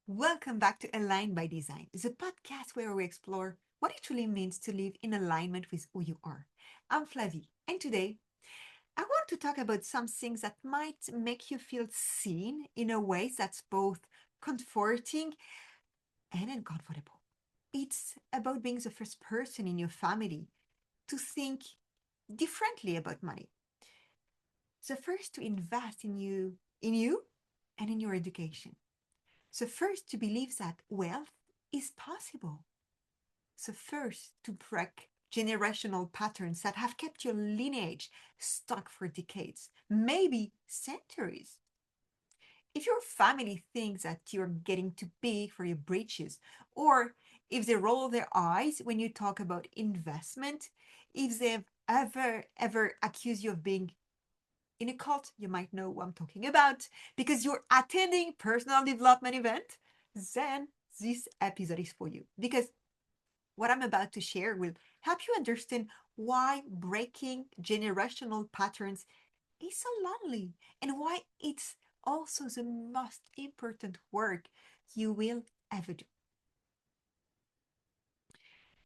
Welcome back to Align by Design, the podcast where we explore what it truly means to live in alignment with who you are. I'm Flavie, and today I want to talk about some things that might make you feel seen in a way that's both comforting and uncomfortable. It's about being the first person in your family to think differently about money, the first to invest in you and in your education. So, first to believe that wealth is possible. So, first to break generational patterns that have kept your lineage stuck for decades, maybe centuries. If your family thinks that you're getting too big for your britches, or if they roll their eyes when you talk about investment, if they've ever accused you of being in a cult, you might know what I'm talking about because you're attending personal development event, then this episode is for you. Because what I'm about to share will help you understand why breaking generational patterns is so lonely and why it's also the most important work you will ever do.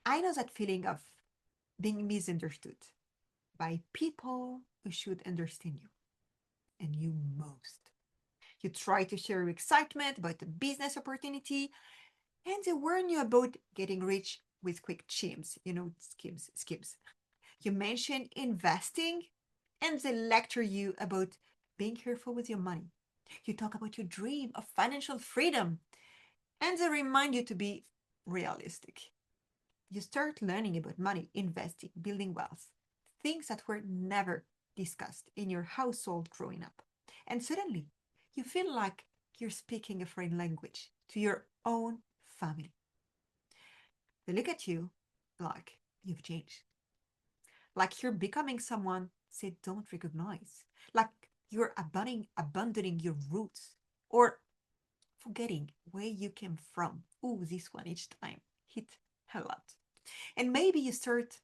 I know that feeling of being misunderstood by people who should understand you and you most. You try to share your excitement about the business opportunity, and they warn you about getting rich with quick schemes. You mention investing, and they lecture you about being careful with your money. You talk about your dream of financial freedom, and they remind you to be realistic. You start learning about money, investing, building wealth, things that were never discussed in your household growing up. And suddenly, you feel like you're speaking a foreign language to your own family. They look at you like you've changed, like you're becoming someone they don't recognize, like you're abandoning your roots or forgetting where you came from. Ooh, this one each time hit a lot. And maybe you start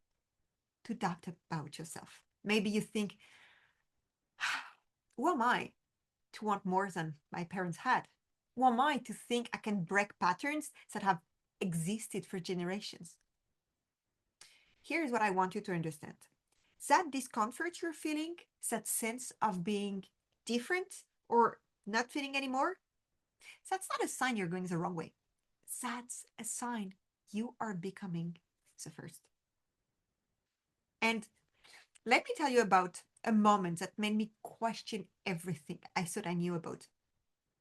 to doubt about yourself. Maybe you think, who am I to want more than my parents had? Who am I to think I can break patterns that have existed for generations? Here's what I want you to understand. That discomfort you're feeling, that sense of being different or not fitting anymore, that's not a sign you're going the wrong way. That's a sign you are becoming the first. And let me tell you about a moment that made me question everything I thought I knew about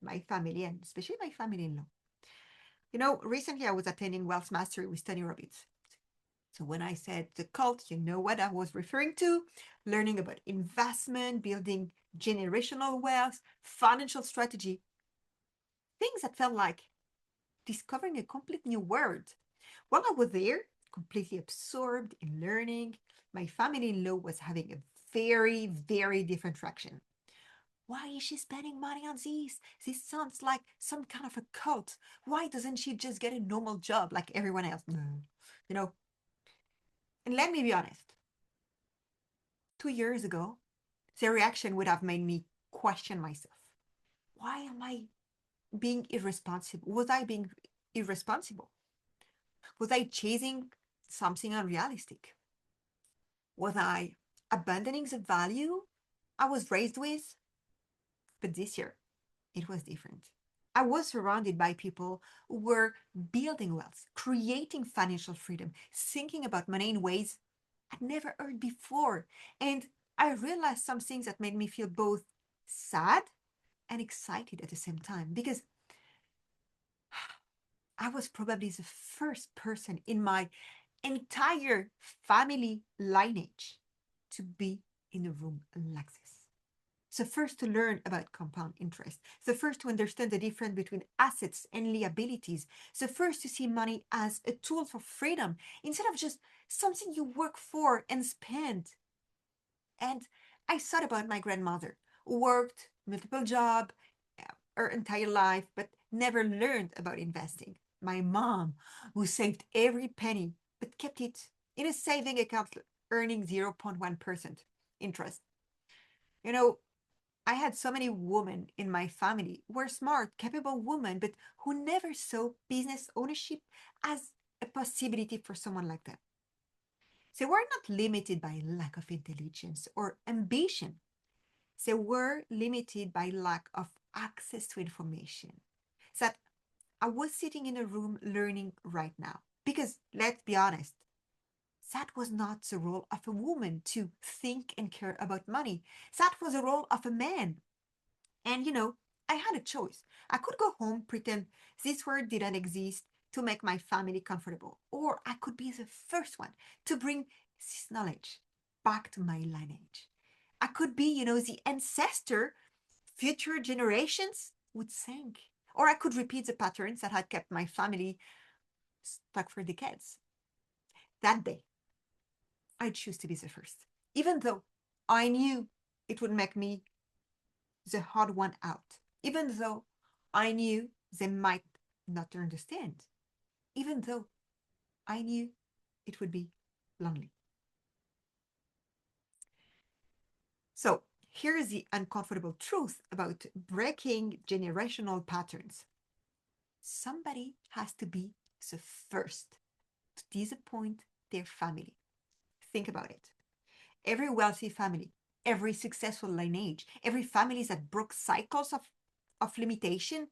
my family and especially my family in law. Recently I was attending Wealth Mastery with Tony Robbins. So when I said the cult, you know what I was referring to, learning about investment, building generational wealth, financial strategy, things that felt like discovering a complete new world. While I was there, completely absorbed in learning, my family in law was having a very different traction. Why is she spending money on this? This sounds like some kind of a cult. Why doesn't she just get a normal job like everyone else? No. You know, and let me be honest, 2 years ago, their reaction would have made me question myself. Why am I being irresponsible? Was I being irresponsible? Was I chasing something unrealistic? Was I abandoning the value I was raised with? But this year, it was different. I was surrounded by people who were building wealth, creating financial freedom, thinking about money in ways I'd never heard before. And I realized some things that made me feel both sad and excited at the same time because I was probably the first person in my entire family lineage to be in a room like this. So first to learn about compound interest. So first to understand the difference between assets and liabilities. So first to see money as a tool for freedom instead of just something you work for and spend. And I thought about my grandmother who worked multiple jobs her entire life but never learned about investing. My mom who saved every penny but kept it in a saving account earning 0.1% interest. You know, I had so many women in my family who were smart, capable women, but who never saw business ownership as a possibility for someone like them. So we're not limited by lack of intelligence or ambition. So we're limited by lack of access to information. So that I was sitting in a room learning right now. Because let's be honest, that was not the role of a woman to think and care about money. That was the role of a man. And I had a choice. I could go home, pretend this word didn't exist to make my family comfortable, or I could be the first one to bring this knowledge back to my lineage. I could be, the ancestor future generations would thank. Or I could repeat the patterns that had kept my family stuck for decades. That day, I choose to be the first, even though I knew it would make me the hard one out, even though I knew they might not understand, even though I knew it would be lonely. So, here's the uncomfortable truth about breaking generational patterns. Somebody has to be the first to disappoint their family. Think about it. Every wealthy family, every successful lineage, every family that broke cycles of limitation,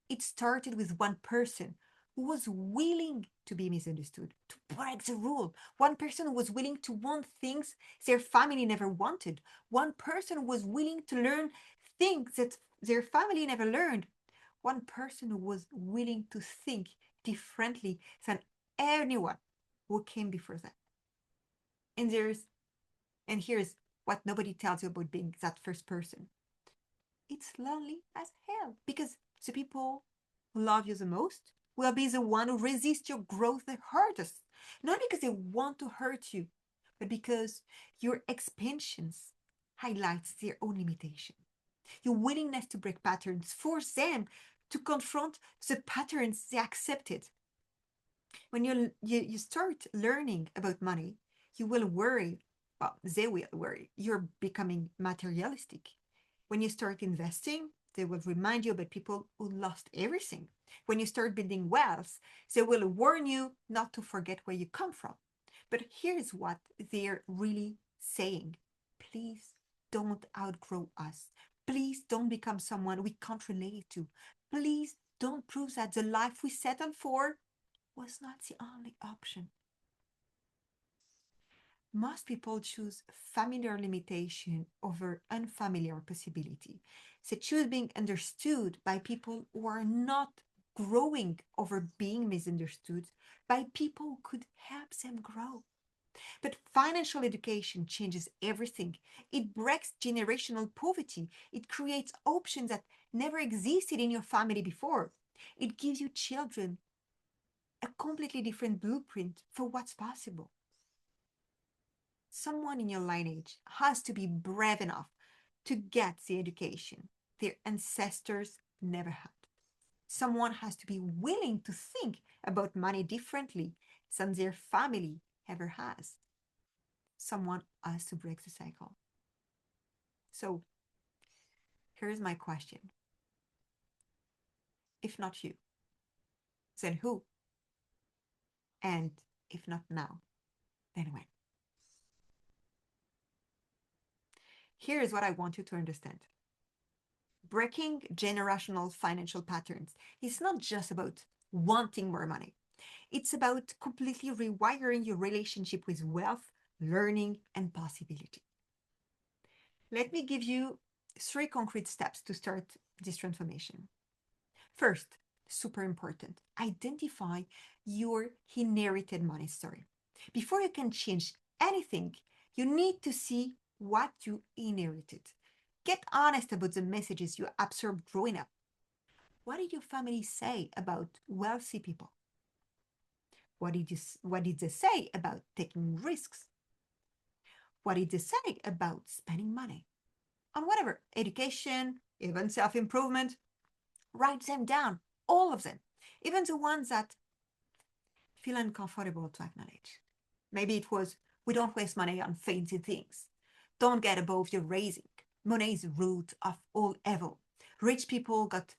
it started with one person who was willing to be misunderstood, to break the rule. One person who was willing to want things their family never wanted. One person who was willing to learn things that their family never learned. One person who was willing to think differently than anyone who came before them. And there's and here's what nobody tells you about being that first person. It's lonely as hell because the people who love you the most will be the one who resist your growth the hardest. Not because they want to hurt you, but because your expansions highlights their own limitation. Your willingness to break patterns force them to confront the patterns they accepted. When you start learning about money, you will worry. Well, they will worry. You're becoming materialistic. When you start investing, they will remind you about people who lost everything. When you start building wealth, they will warn you not to forget where you come from. But here's what they're really saying. Please don't outgrow us. Please don't become someone we can't relate to. Please don't prove that the life we settled for was not the only option. Most people choose familiar limitation over unfamiliar possibility. They choose being understood by people who are not growing over being misunderstood by people who could help them grow. But financial education changes everything. It breaks generational poverty. It creates options that never existed in your family before. It gives you children a completely different blueprint for what's possible. Someone in your lineage has to be brave enough to get the education their ancestors never had. Someone has to be willing to think about money differently than their family ever has. Someone has to break the cycle. So here's my question. If not you, then who? And if not now, then when? Here's what I want you to understand. Breaking generational financial patterns is not just about wanting more money. It's about completely rewiring your relationship with wealth, learning, and possibility. Let me give you 3 concrete steps to start this transformation. First, super important, identify your inherited money story. Before you can change anything, you need to see what you inherited. Get honest about the messages you absorbed growing up. What did your family say about wealthy people? What did they say about taking risks? What did they say about spending money? On whatever, education, even self-improvement, write them down, all of them, even the ones that feel uncomfortable to acknowledge. Maybe it was We don't waste money on fancy things. Don't get above your raising. Money is the root of all evil. Rich people got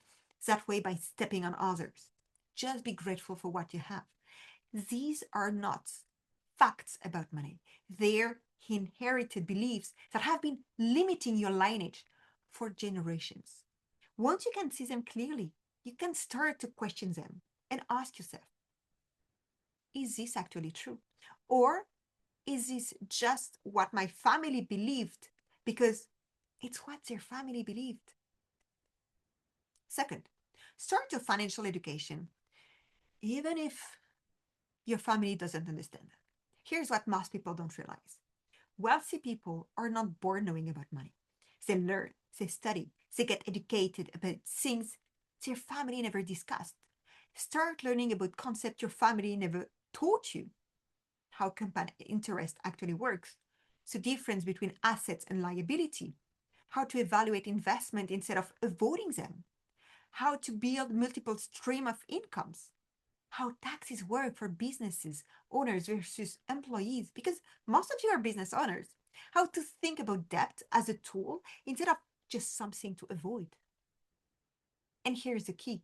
that way by stepping on others. Just be grateful for what you have. These are not facts about money. They're inherited beliefs that have been limiting your lineage for generations. Once you can see them clearly, you can start to question them and ask yourself, is this actually true? Or is this just what my family believed? Because it's what their family believed. Second, start your financial education, even if your family doesn't understand. Here's what most people don't realize: wealthy people are not born knowing about money. They learn, they study, they get educated about things their family never discussed. Start learning about concepts your family never taught you: how compound interest actually works, the difference between assets and liability, how to evaluate investment instead of avoiding them, how to build multiple streams of incomes, how taxes work for businesses owners versus employees, because most of you are business owners, how to think about debt as a tool instead of just something to avoid. And here's the key: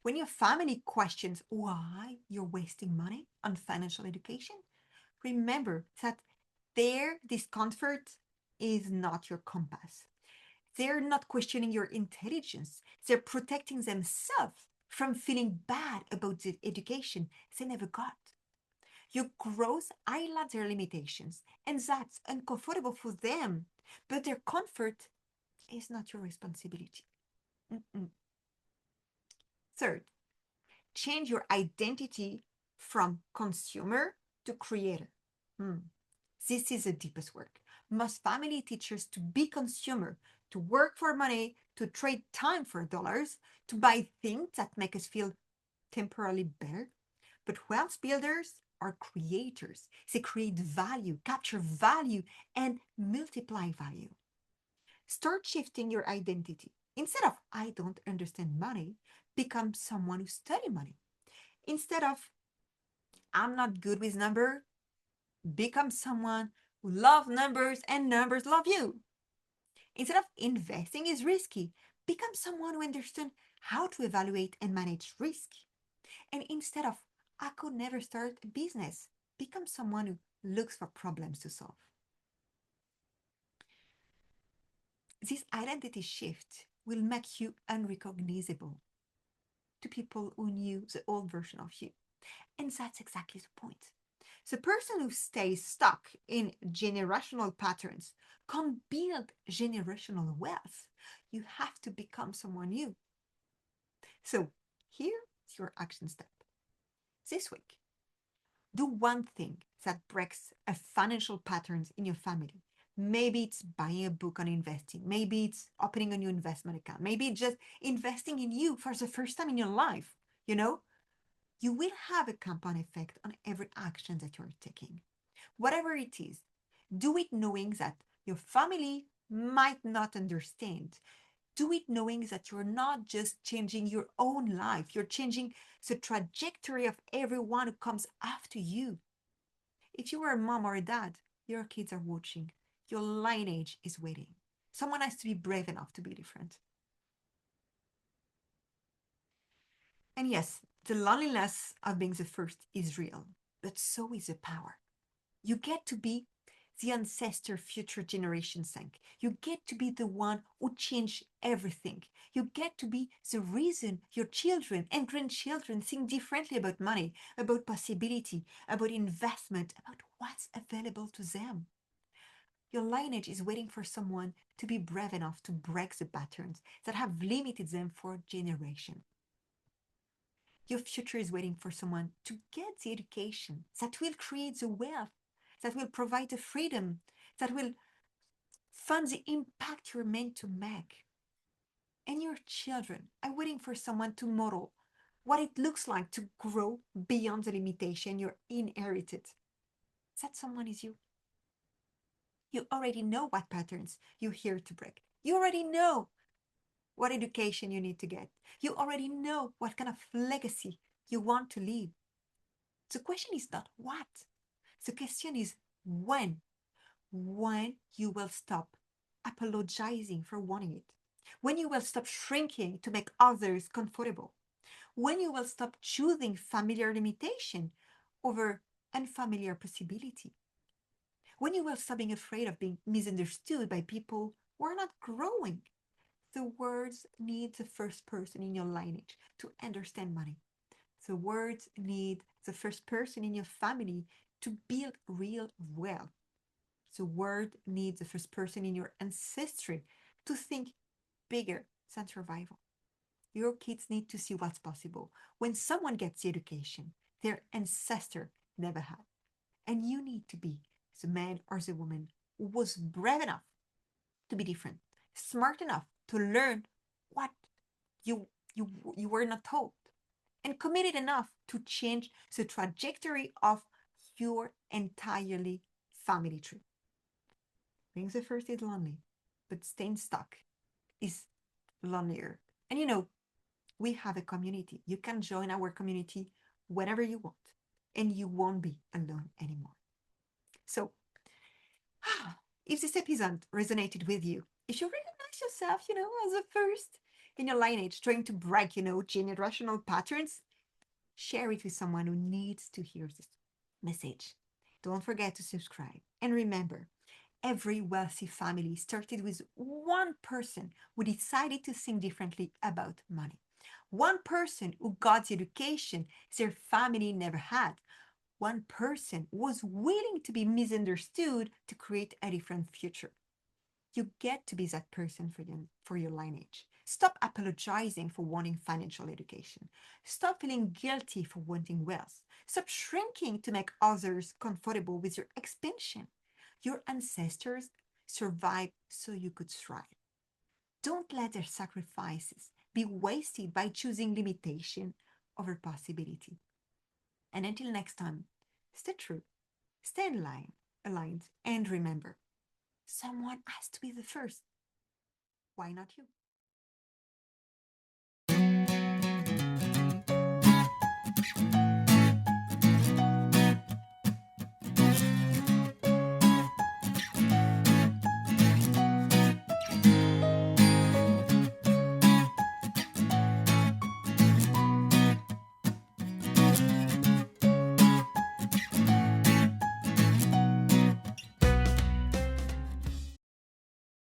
when your family questions why you're wasting money on financial education, remember that their discomfort is not your compass. They're not questioning your intelligence. They're protecting themselves from feeling bad about the education they never got. Your growth highlights their limitations, and that's uncomfortable for them. But their comfort is not your responsibility. Mm-mm. Third, change your identity from consumer to creator. Hmm. This is the deepest work. Most family teachers to be consumer, to work for money, to trade time for dollars, to buy things that make us feel temporarily better. But wealth builders are creators. They create value, capture value, and multiply value. Start shifting your identity. Instead of I don't understand money, become someone who study money. Instead of I'm not good with number, become someone who love numbers and numbers love you. Instead of investing is risky, become someone who understands how to evaluate and manage risk. And instead of I could never start a business, become someone who looks for problems to solve. This identity shift will make you unrecognizable to people who knew the old version of you. And that's exactly the point. The person who stays stuck in generational patterns can't build generational wealth. You have to become someone new. So, here's your action step. This week, do one thing that breaks a financial patterns in your family. Maybe it's buying a book on investing. Maybe it's opening a new investment account. Maybe it's just investing in you for the first time in your life. You know, you will have a compound effect on every action that you're taking. Whatever it is, do it knowing that your family might not understand. Do it knowing that you're not just changing your own life, you're changing the trajectory of everyone who comes after you. If you are a mom or a dad, your kids are watching. Your lineage is waiting. Someone has to be brave enough to be different. And yes, the loneliness of being the first is real, but so is the power. You get to be the ancestor future generations think. You get to be the one who changed everything. You get to be the reason your children and grandchildren think differently about money, about possibility, about investment, about what's available to them. Your lineage is waiting for someone to be brave enough to break the patterns that have limited them for generations. Your future is waiting for someone to get the education that will create the wealth, that will provide the freedom, that will fund the impact you're meant to make. And your children are waiting for someone to model what it looks like to grow beyond the limitation you're inherited. That someone is you. You already know what patterns you're here to break. You already know what education you need to get. You already know what kind of legacy you want to leave. The question is not what. The question is when? When you will stop apologizing for wanting it. When you will stop shrinking to make others comfortable. When you will stop choosing familiar limitation over unfamiliar possibility. When you will stop being afraid of being misunderstood by people who are not growing. The words need the first person in your lineage to understand money. The words need the first person in your family to build real wealth. The word needs the first person in your ancestry to think bigger than survival. Your kids need to see what's possible when someone gets the education their ancestor never had. And you need to be the man or the woman who was brave enough to be different, smart enough to learn what you you you were not told, and committed enough to change the trajectory of your entirely family tree. Being the first is lonely, but staying stuck is lonelier. And we have a community. You can join our community whenever you want, and you won't be alone anymore. So, if this episode resonated with you, if you recognize yourself, as a first in your lineage trying to break, generational patterns, share it with someone who needs to hear this message. Don't forget to subscribe. And remember, every wealthy family started with one person who decided to think differently about money. One person who got the education their family never had. One person who was willing to be misunderstood to create a different future. You get to be that person for your lineage. Stop apologizing for wanting financial education. Stop feeling guilty for wanting wealth. Stop shrinking to make others comfortable with your expansion. Your ancestors survived so you could thrive. Don't let their sacrifices be wasted by choosing limitation over possibility. And until next time, stay true, stay in line, aligned, and remember, someone has to be the first. Why not you?